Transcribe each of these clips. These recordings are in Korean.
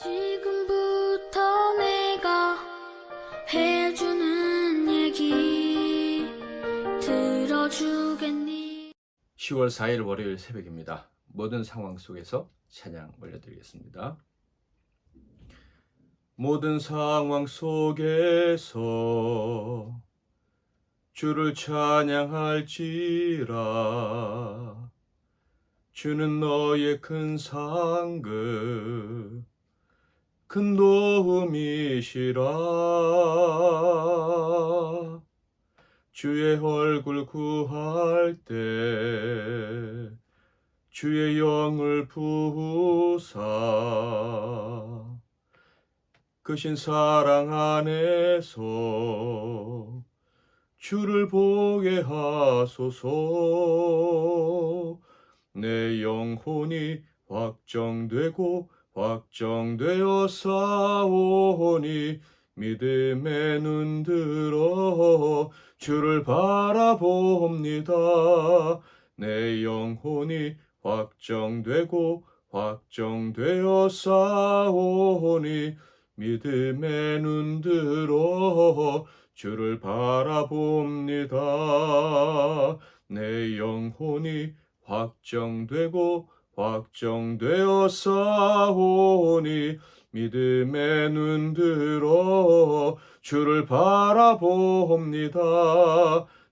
지금부터 내가 해주는 얘기 들어주겠니? 10월 4일 월요일 새벽입니다. 모든 상황 속에서 찬양 올려드리겠습니다. 모든 상황 속에서 주를 찬양할지라. 주는 너의 큰 상급 큰 도움이시라. 주의 얼굴 구할 때 주의 영을 부으사 크신 사랑 안에서 주를 보게 하소서. 내 영혼이 확정되고 확정되어 싸우니 믿음의 눈 들어 주를 바라봅니다. 내 영혼이 확정되고 확정되어 싸우니 믿음의 눈 들어 주를 바라봅니다. 내 영혼이 확정되고 확정되어 싸우니 믿음의 눈 들어 주를 바라봅니다.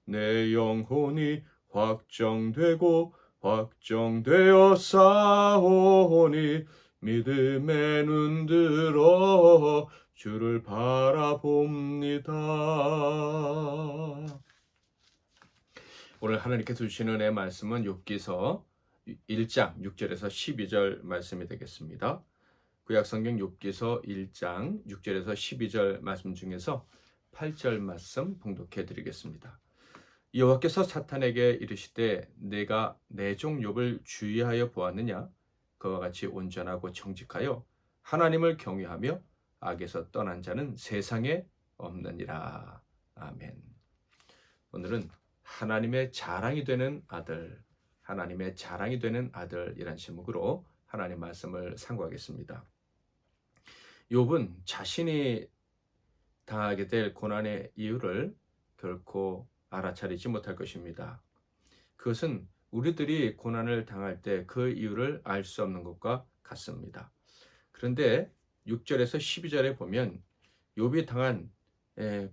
내 영혼이 확정되고 확정되어 싸우니 믿음의 눈 들어 주를 바라봅니다. 오늘 하나님께서 주시는 은혜의 말씀은 욥기서 1장 6절에서 12절 말씀이 되겠습니다. 구약성경 욥기서 1장 6절에서 12절 말씀 중에서 8절 말씀 봉독해 드리겠습니다. 여호와께서 사탄에게 이르시되 내가 내 종 욥을 주의하여 보았느냐? 그와 같이 온전하고 정직하여 하나님을 경외하며 악에서 떠난 자는 세상에 없느니라. 아멘. 오늘은 하나님의 자랑이 되는 아들, 하나님의 자랑이 되는 아들이란 제목으로 하나님 말씀을 상고하겠습니다. 욥은 자신이 당하게 될 고난의 이유를 결코 알아차리지 못할 것입니다. 그것은 우리들이 고난을 당할 때 그 이유를 알 수 없는 것과 같습니다. 그런데 6절에서 12절에 보면 욥이 당한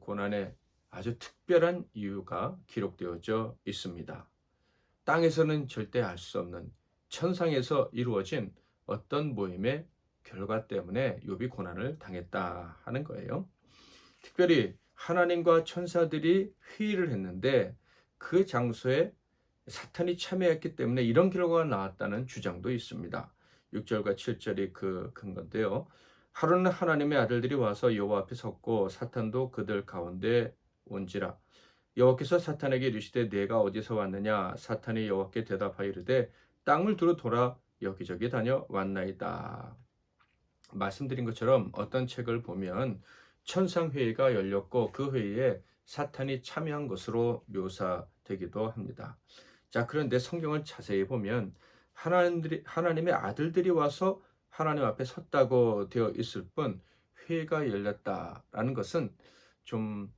고난의 아주 특별한 이유가 기록되어져 있습니다. 땅에서는 절대 알 수 없는 천상에서 이루어진 어떤 모임의 결과 때문에 욥이 고난을 당했다 하는 거예요. 특별히 하나님과 천사들이 회의를 했는데 그 장소에 사탄이 참여했기 때문에 이런 결과가 나왔다는 주장도 있습니다. 6절과 7절이 그 근거인데요. 하루는 하나님의 아들들이 와서 여호와 앞에 섰고 사탄도 그들 가운데 온지라. 여호와께서 사탄에게 이르시되 내가 어디서 왔느냐? 사탄이 여호와께 대답하여 이르되 땅을 두루 돌아 여기저기 다녀 왔나이다. 말씀드린 것처럼 어떤 책을 보면 천상회의가 열렸고 그 회의에 사탄이 참여한 것으로 묘사되기도 합니다. 자, 그런데 성경을 자세히 보면 하나님의 아들들이 와서 하나님 앞에 섰다고 되어 있을 뿐 회의가 열렸다라는 것은 좀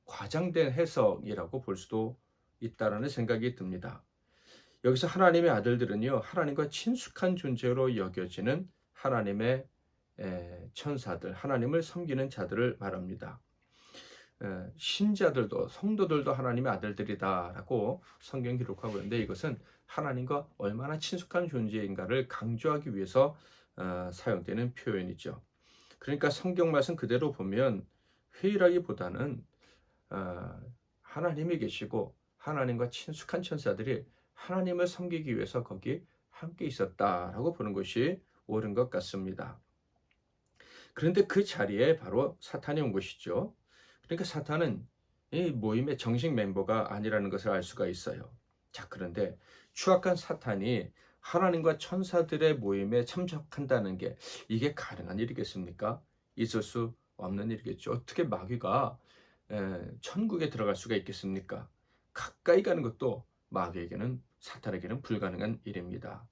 과장된 해석이라고 볼 수도 있다라는 생각이 듭니다. 여기서 하나님의 아들들은요, 하나님과 친숙한 존재로 여겨지는 하나님의 천사들, 하나님을 섬기는 자들을 말합니다. 신자들도 성도들도 하나님의 아들들이다라고 성경 기록하고 있는데 이것은 하나님과 얼마나 친숙한 존재인가를 강조하기 위해서 사용되는 표현이죠. 그러니까 성경 말씀 그대로 보면 회의라기보다는 하나님이 계시고 하나님과 친숙한 천사들이 하나님을 섬기기 위해서 거기 함께 있었다라고 보는 것이 옳은 것 같습니다. 그런데 그 자리에 바로 사탄이 온 것이죠. 그러니까 사탄은 이 모임의 정식 멤버가 아니라는 것을 알 수가 있어요. 자, 그런데 추악한 사탄이 하나님과 천사들의 모임에 참석한다는 게 이게 가능한 일이겠습니까? 있을 수 없는 일이겠죠. 어떻게 마귀가 천국에 들어갈 수가 있겠습니까? 가까이 가는 것도 마귀에게는, 사탄에게는 불가능한 일입니다.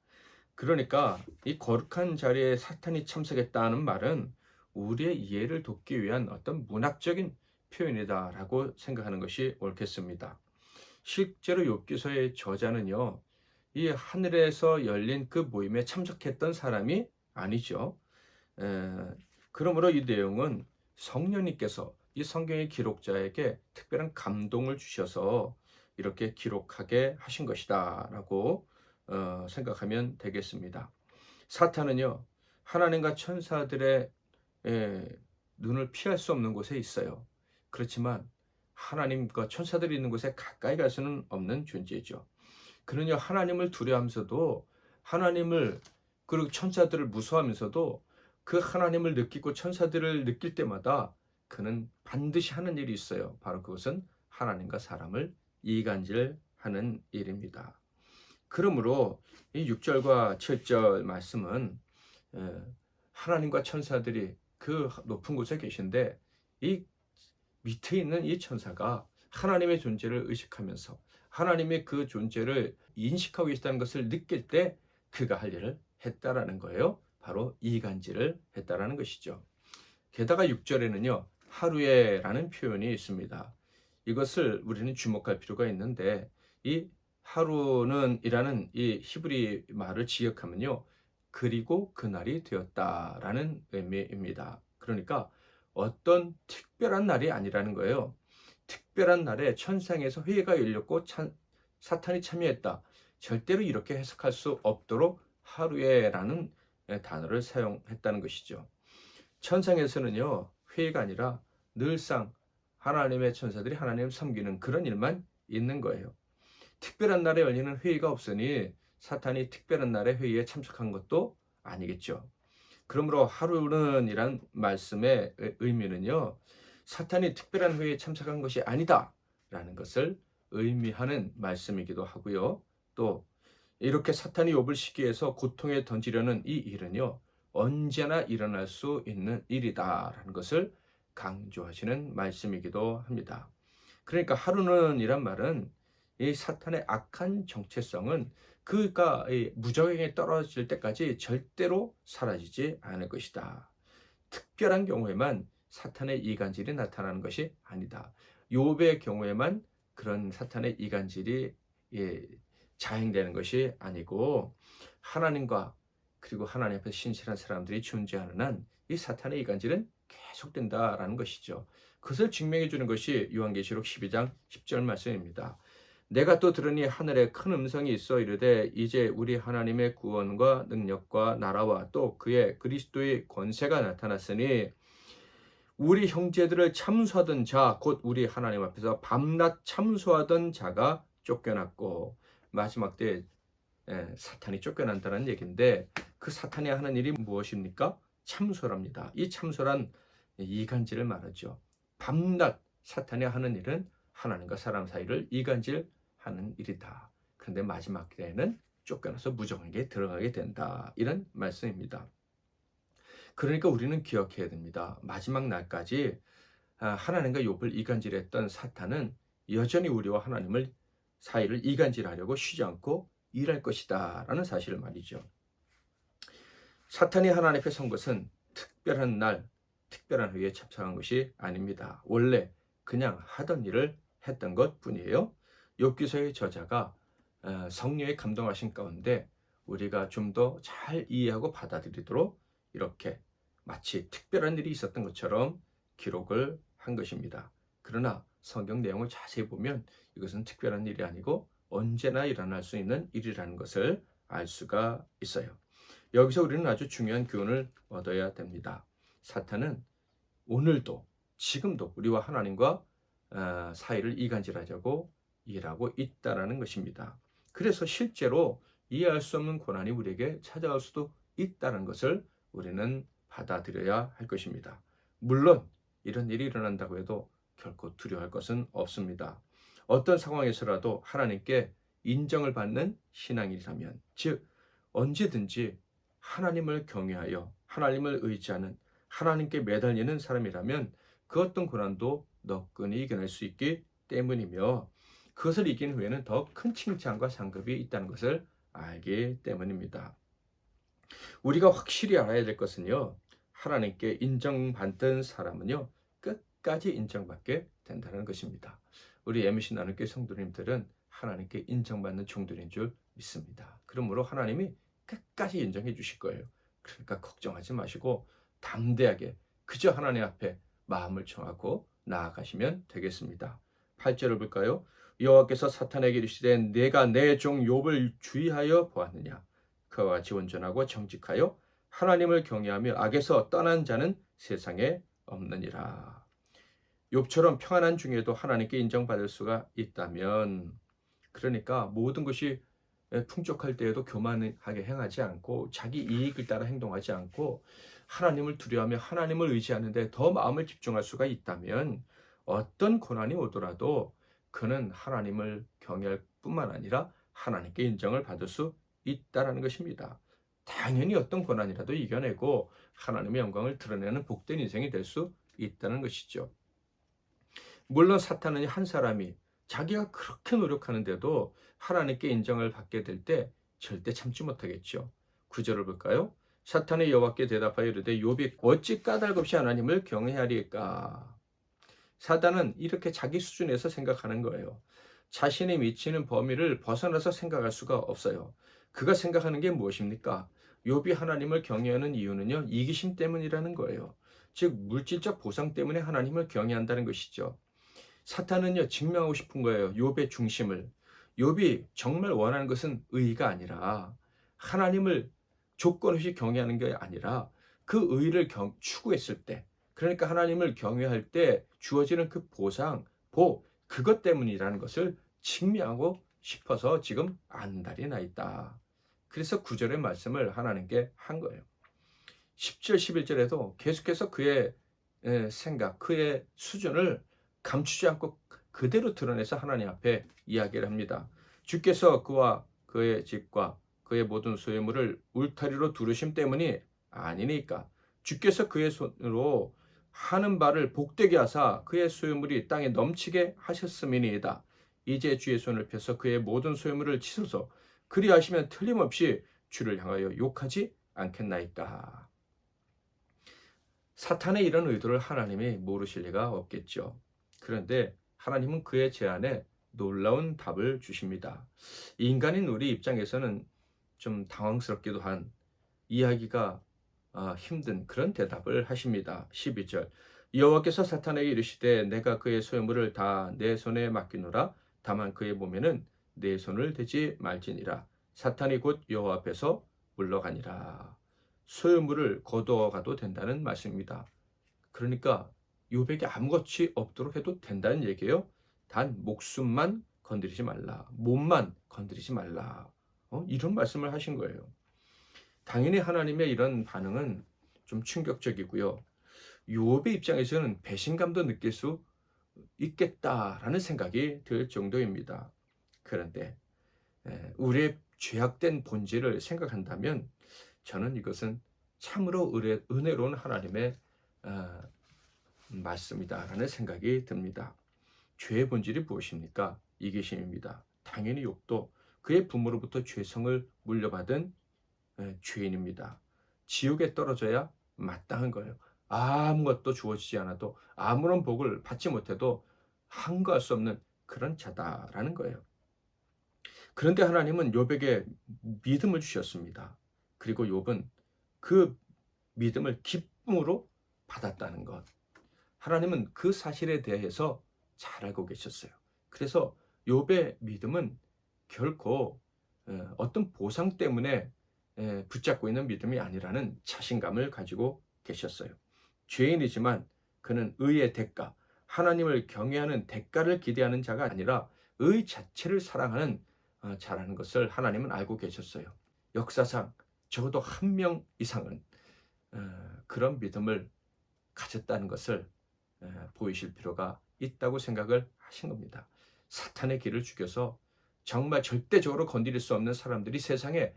그러니까 이 거룩한 자리에 사탄이 참석했다는 말은 우리의 이해를 돕기 위한 어떤 문학적인 표현이다라고 생각하는 것이 옳겠습니다. 실제로 욥기서의 저자는요, 이 하늘에서 열린 그 모임에 참석했던 사람이 아니죠. 에, 그러므로 이 내용은 성령님께서 이 성경의 기록자에게 특별한 감동을 주셔서 이렇게 기록하게 하신 것이다라고 생각하면 되겠습니다. 사탄은요, 하나님과 천사들의 눈을 피할 수 없는 곳에 있어요. 그렇지만 하나님과 천사들이 있는 곳에 가까이 갈 수는 없는 존재죠. 그는요, 하나님을 두려워하면서도 하나님을 그리고 천사들을 무서워하면서도 그 하나님을 느끼고 천사들을 느낄 때마다 그는 반드시 하는 일이 있어요. 바로 그것은 하나님과 사람을 이간질하는 일입니다. 그러므로 이 6절과 7절 말씀은 하나님과 천사들이 그 높은 곳에 계신데 이 밑에 있는 이 천사가 하나님의 존재를 의식하면서 하나님의 그 존재를 인식하고 있다는 것을 느낄 때 그가 할 일을 했다라는 거예요. 바로 이간질을 했다라는 것이죠. 게다가 6절에는요. 하루에라는 표현이 있습니다. 이것을 우리는 주목할 필요가 있는데 이 하루는 이라는 이 히브리 말을 지역하면요. 그리고 그날이 되었다라는 의미입니다. 그러니까 어떤 특별한 날이 아니라는 거예요. 특별한 날에 천상에서 회의가 열렸고 사탄이 참여했다. 절대로 이렇게 해석할 수 없도록 하루에라는 단어를 사용했다는 것이죠. 천상에서는요, 회의가 아니라 늘상 하나님의 천사들이 하나님을 섬기는 그런 일만 있는 거예요. 특별한 날에 열리는 회의가 없으니 사탄이 특별한 날의 회의에 참석한 것도 아니겠죠. 그러므로 하루는 이란 말씀의 의미는요, 사탄이 특별한 회의에 참석한 것이 아니다 라는 것을 의미하는 말씀이기도 하고요. 또 이렇게 사탄이 욥을 시기해서 고통에 던지려는 이 일은요, 언제나 일어날 수 있는 일이다라는 것을 강조하시는 말씀이기도 합니다. 그러니까 하루는 이란 말은 이 사탄의 악한 정체성은 그가 무적행에 떨어질 때까지 절대로 사라지지 않을 것이다. 특별한 경우에만 사탄의 이간질이 나타나는 것이 아니다. 욥의 경우에만 그런 사탄의 이간질이 자행되는 것이 아니고 하나님과 그리고 하나님 앞에 신실한 사람들이 존재하는 한 이 사탄의 이간질은 계속된다라는 것이죠. 그것을 증명해 주는 것이 요한계시록 12장 10절 말씀입니다. 내가 또 들으니 하늘에 큰 음성이 있어 이르되 이제 우리 하나님의 구원과 능력과 나라와 또 그의 그리스도의 권세가 나타났으니 우리 형제들을 참수하던 자 곧 우리 하나님 앞에서 밤낮 참수하던 자가 쫓겨났고 마지막 때 사탄이 쫓겨난다는 얘기인데 그 사탄이 하는 일이 무엇입니까? 참소랍니다. 이 참소란 이간질을 말하죠. 밤낮 사탄이 하는 일은 하나님과 사람 사이를 이간질하는 일이다. 그런데 마지막 때에는 쫓겨나서 무정하게 들어가게 된다. 이런 말씀입니다. 그러니까 우리는 기억해야 됩니다. 마지막 날까지 하나님과 욥을 이간질했던 사탄은 여전히 우리와 하나님을 사이를 이간질하려고 쉬지 않고 일할 것이다 라는 사실을 말이죠. 사탄이 하나님 앞에 선 것은 특별한 날, 특별한 회의에 참석한 것이 아닙니다. 원래 그냥 하던 일을 했던 것 뿐이에요. 욥기서의 저자가 성령의 감동하신 가운데 우리가 좀 더 잘 이해하고 받아들이도록 이렇게 마치 특별한 일이 있었던 것처럼 기록을 한 것입니다. 그러나 성경 내용을 자세히 보면 이것은 특별한 일이 아니고 언제나 일어날 수 있는 일이라는 것을 알 수가 있어요. 여기서 우리는 아주 중요한 교훈을 얻어야 됩니다. 사탄은 오늘도 지금도 우리와 하나님과 사이를 이간질하려고 일하고 있다는 것입니다. 그래서 실제로 이해할 수 없는 고난이 우리에게 찾아올 수도 있다는 것을 우리는 받아들여야 할 것입니다. 물론 이런 일이 일어난다고 해도 결코 두려워할 것은 없습니다. 어떤 상황에서라도 하나님께 인정을 받는 신앙이라면, 즉 언제든지 하나님을 경외하여 하나님을 의지하는 하나님께 매달리는 사람이라면 그 어떤 고난도 너끈히 이겨낼 수 있기 때문이며 그것을 이긴 후에는 더 큰 칭찬과 상급이 있다는 것을 알기 때문입니다. 우리가 확실히 알아야 될 것은요. 하나님께 인정받던 사람은요. 끝까지 인정받게 된다는 것입니다. 우리 MC 나눔교회 성도님들은 하나님께 인정받는 종들인 줄 믿습니다. 그러므로 하나님이 끝까지 인정해 주실 거예요. 그러니까 걱정하지 마시고 담대하게 그저 하나님 앞에 마음을 청하고 나아가시면 되겠습니다. 8절을 볼까요? 여호와께서 사탄에게 이르시되 내가 내 종 욥을 주의하여 보았느냐 그와 같이 온전하고 정직하여 하나님을 경외하며 악에서 떠난 자는 세상에 없느니라. 욥처럼 평안한 중에도 하나님께 인정받을 수가 있다면 그러니까 모든 것이 풍족할 때에도 교만하게 행하지 않고 자기 이익을 따라 행동하지 않고 하나님을 두려워하며 하나님을 의지하는데 더 마음을 집중할 수가 있다면 어떤 고난이 오더라도 그는 하나님을 경외할 뿐만 아니라 하나님께 인정을 받을 수 있다라는 것입니다. 당연히 어떤 고난이라도 이겨내고 하나님의 영광을 드러내는 복된 인생이 될 수 있다는 것이죠. 물론 사탄은 한 사람이 자기가 그렇게 노력하는데도 하나님께 인정을 받게 될 때 절대 참지 못하겠죠. 9절을 볼까요? 사탄이 여호와께 대답하여 이르되 욥이 어찌 까닭없이 하나님을 경외하리까? 사단은 이렇게 자기 수준에서 생각하는 거예요. 자신이 미치는 범위를 벗어나서 생각할 수가 없어요. 그가 생각하는 게 무엇입니까? 욥이 하나님을 경외하는 이유는요. 이기심 때문이라는 거예요. 즉 물질적 보상 때문에 하나님을 경외한다는 것이죠. 사탄은요 증명하고 싶은 거예요. 욥의 중심을. 욥이 정말 원하는 것은 의가 아니라 하나님을 조건 없이 경외하는 게 아니라 그 의를 추구했을 때 그러니까 하나님을 경외할 때 주어지는 그 보상, 그것 때문이라는 것을 증명하고 싶어서 지금 안달이 나 있다. 그래서 9절의 말씀을 하나님께 한 거예요. 10절, 11절에도 계속해서 그의 생각, 그의 수준을 감추지 않고 그대로 드러내서 하나님 앞에 이야기를 합니다. 주께서 그와 그의 집과 그의 모든 소유물을 울타리로 두르심 때문이 아니니까 주께서 그의 손으로 하는 바를 복되게 하사 그의 소유물이 땅에 넘치게 하셨음이니이다. 이제 주의 손을 펴서 그의 모든 소유물을 치소서 그리하시면 틀림없이 주를 향하여 욕하지 않겠나이까. 사탄의 이런 의도를 하나님이 모르실 리가 없겠죠. 그런데 하나님은 그의 제안에 놀라운 답을 주십니다. 인간인 우리 입장에서는 좀 당황스럽기도 한 이야기가 힘든 그런 대답을 하십니다. 12절 여호와께서 사탄에게 이르시되 내가 그의 소유물을 다 내 손에 맡기노라 다만 그의 몸에는 내 손을 대지 말지니라. 사탄이 곧 여호와 앞에서 물러가니라. 소유물을 거두어가도 된다는 말씀입니다. 그러니까 욥에게 아무것이 없도록 해도 된다는 얘기예요. 단 목숨만 건드리지 말라. 몸만 건드리지 말라. 이런 말씀을 하신 거예요. 당연히 하나님의 이런 반응은 좀 충격적이고요. 욥의 입장에서는 배신감도 느낄 수 있겠다라는 생각이 들 정도입니다. 그런데 우리의 죄악된 본질을 생각한다면 저는 이것은 참으로 은혜로운 하나님의 말씀이다라는 생각이 듭니다. 죄의 본질이 무엇입니까? 이기심입니다. 당연히 욥도 그의 부모로부터 죄성을 물려받은 죄인입니다. 지옥에 떨어져야 마땅한 거예요. 아무것도 주어지지 않아도 아무런 복을 받지 못해도 한거할 수 없는 그런 자다라는 거예요. 그런데 하나님은 욥에게 믿음을 주셨습니다. 그리고 욥은 그 믿음을 기쁨으로 받았다는 것. 하나님은 그 사실에 대해서 잘 알고 계셨어요. 그래서 욥의 믿음은 결코 어떤 보상 때문에 붙잡고 있는 믿음이 아니라는 자신감을 가지고 계셨어요. 죄인이지만 그는 의의 대가, 하나님을 경외하는 대가를 기대하는 자가 아니라 의 자체를 사랑하는 자라는 것을 하나님은 알고 계셨어요. 역사상 적어도 한 명 이상은 그런 믿음을 가졌다는 것을 보이실 필요가 있다고 생각을 하신 겁니다. 사탄의 길을 죽여서 정말 절대적으로 건드릴 수 없는 사람들이 세상에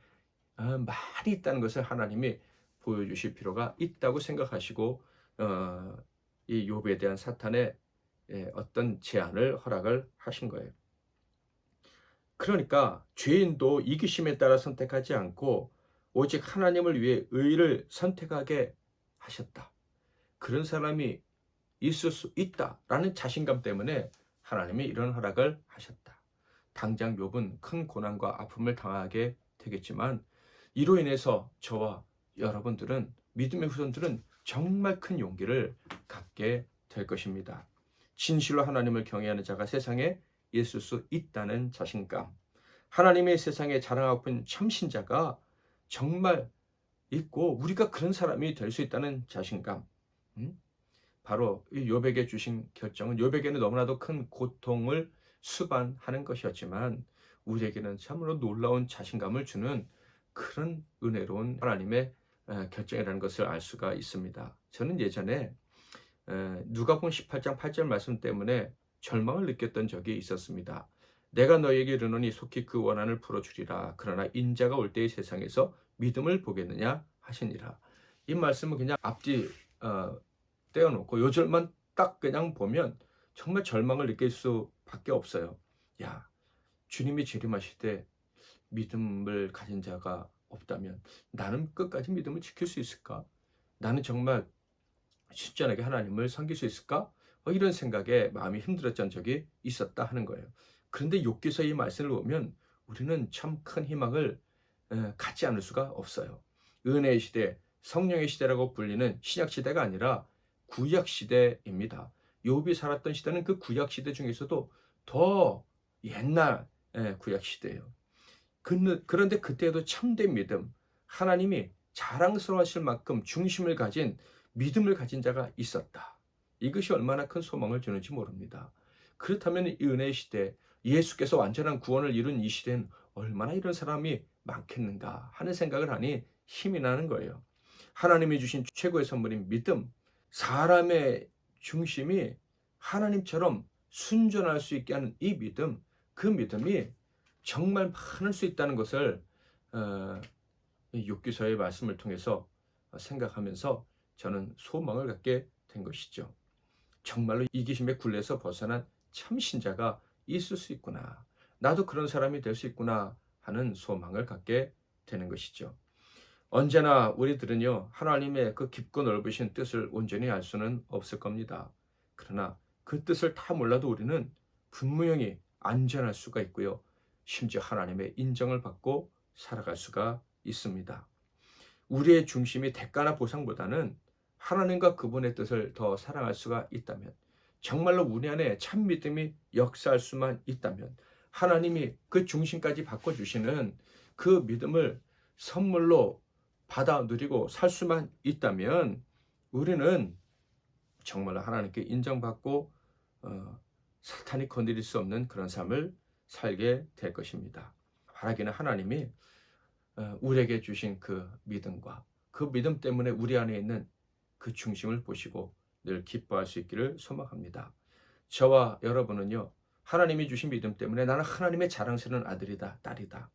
많이 있다는 것을 하나님이 보여주실 필요가 있다고 생각하시고 이 욥에 대한 사탄의 어떤 제안을 허락을 하신 거예요. 그러니까 죄인도 이기심에 따라 선택하지 않고 오직 하나님을 위해 의를 선택하게 하셨다. 그런 사람이 있을 수 있다라는 자신감 때문에 하나님이 이런 허락을 하셨다. 당장 욥은 큰 고난과 아픔을 당하게 되겠지만 이로 인해서 저와 여러분들은, 믿음의 후손들은 정말 큰 용기를 갖게 될 것입니다. 진실로 하나님을 경외하는 자가 세상에 있을 수 있다는 자신감, 하나님의 세상에 자랑하고픈 참신자가 정말 있고 우리가 그런 사람이 될 수 있다는 자신감, 바로 이 욥에게 주신 결정은 욥에게는 너무나도 큰 고통을 수반하는 것이었지만 우리에게는 참으로 놀라운 자신감을 주는 그런 은혜로운 하나님의 결정이라는 것을 알 수가 있습니다. 저는 예전에 누가복음 18장 8절 말씀 때문에 절망을 느꼈던 적이 있었습니다. 내가 너에게 이르노니 속히 그 원한을 풀어주리라. 그러나 인자가 올 때의 세상에서 믿음을 보겠느냐 하시니라. 이 말씀은 그냥 앞뒤 떼어놓고 요 절만 딱 그냥 보면 정말 절망을 느낄 수밖에 없어요. 야, 주님이 재림하실 때 믿음을 가진 자가 없다면 나는 끝까지 믿음을 지킬 수 있을까? 나는 정말 실전하게 하나님을 섬길 수 있을까? 이런 생각에 마음이 힘들었던 적이 있었다 하는 거예요. 그런데 욥기서 이 말씀을 보면 우리는 참 큰 희망을 갖지 않을 수가 없어요. 은혜의 시대, 성령의 시대라고 불리는 신약 시대가 아니라 구약 시대입니다. 욥이 살았던 시대는 그 구약 시대 중에서도 더 옛날 구약 시대예요. 그런데 그때에도 참된 믿음, 하나님이 자랑스러워하실 만큼 중심을 가진 믿음을 가진 자가 있었다. 이것이 얼마나 큰 소망을 주는지 모릅니다. 그렇다면 이 은혜의 시대, 예수께서 완전한 구원을 이룬 이 시대는 얼마나 이런 사람이 많겠는가 하는 생각을 하니 힘이 나는 거예요. 하나님이 주신 최고의 선물인 믿음, 사람의 중심이 하나님처럼 순전할 수 있게 하는 이 믿음, 그 믿음이 정말 많을 수 있다는 것을 욥기서의 말씀을 통해서 생각하면서 저는 소망을 갖게 된 것이죠. 정말로 이기심의 굴레에서 벗어난 참 신자가 있을 수 있구나. 나도 그런 사람이 될 수 있구나 하는 소망을 갖게 되는 것이죠. 언제나 우리들은요, 하나님의 그 깊고 넓으신 뜻을 온전히 알 수는 없을 겁니다. 그러나 그 뜻을 다 몰라도 우리는 분명히 안전할 수가 있고요. 심지어 하나님의 인정을 받고 살아갈 수가 있습니다. 우리의 중심이 대가나 보상보다는 하나님과 그분의 뜻을 더 사랑할 수가 있다면, 정말로 우리 안에 참 믿음이 역사할 수만 있다면, 하나님이 그 중심까지 바꿔주시는 그 믿음을 선물로 받아 누리고 살 수만 있다면 우리는 정말로 하나님께 인정받고 사탄이 건드릴 수 없는 그런 삶을 살게 될 것입니다. 바라기는 하나님이 우리에게 주신 그 믿음과 그 믿음 때문에 우리 안에 있는 그 중심을 보시고 늘 기뻐할 수 있기를 소망합니다. 저와 여러분은요, 하나님이 주신 믿음 때문에 나는 하나님의 자랑스러운 아들이다, 딸이다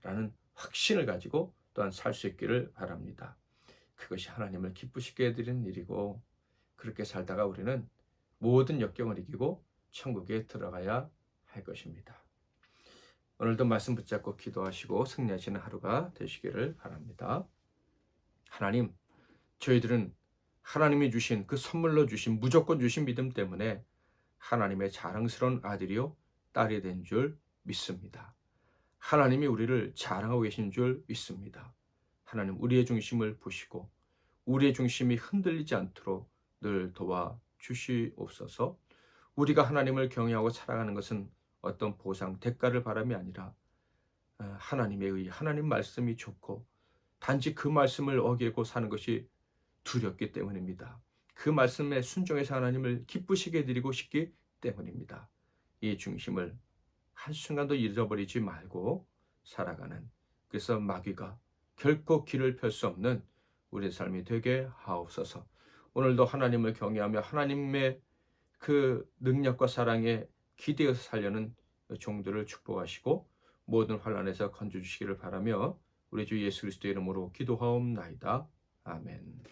라는 확신을 가지고 또한 살 수 있기를 바랍니다. 그것이 하나님을 기쁘시게 해드리는 일이고, 그렇게 살다가 우리는 모든 역경을 이기고 천국에 들어가야 할 것입니다. 오늘도 말씀 붙잡고 기도하시고 승리하시는 하루가 되시기를 바랍니다. 하나님, 저희들은 하나님이 주신 그 선물로 주신 무조건 주신 믿음 때문에 하나님의 자랑스러운 아들이요 딸이 된 줄 믿습니다. 하나님이 우리를 자랑하고 계신 줄 믿습니다. 하나님, 우리의 중심을 보시고 우리의 중심이 흔들리지 않도록 늘 도와주시옵소서. 우리가 하나님을 경외하고 살아가는 것은 어떤 보상, 대가를 바람이 아니라 하나님의 의, 하나님 말씀이 좋고 단지 그 말씀을 어기고 사는 것이 두렵기 때문입니다. 그 말씀에 순종해서 하나님을 기쁘시게 드리고 싶기 때문입니다. 이 중심을 한순간도 잊어버리지 말고 살아가는, 그래서 마귀가 결코 길을 펼 수 없는 우리의 삶이 되게 하옵소서. 오늘도 하나님을 경외하며 하나님의 그 능력과 사랑에 기대어서 살려는 종들을 축복하시고 모든 환난에서 건져주시기를 바라며 우리 주 예수 그리스도의 이름으로 기도하옵나이다. 아멘.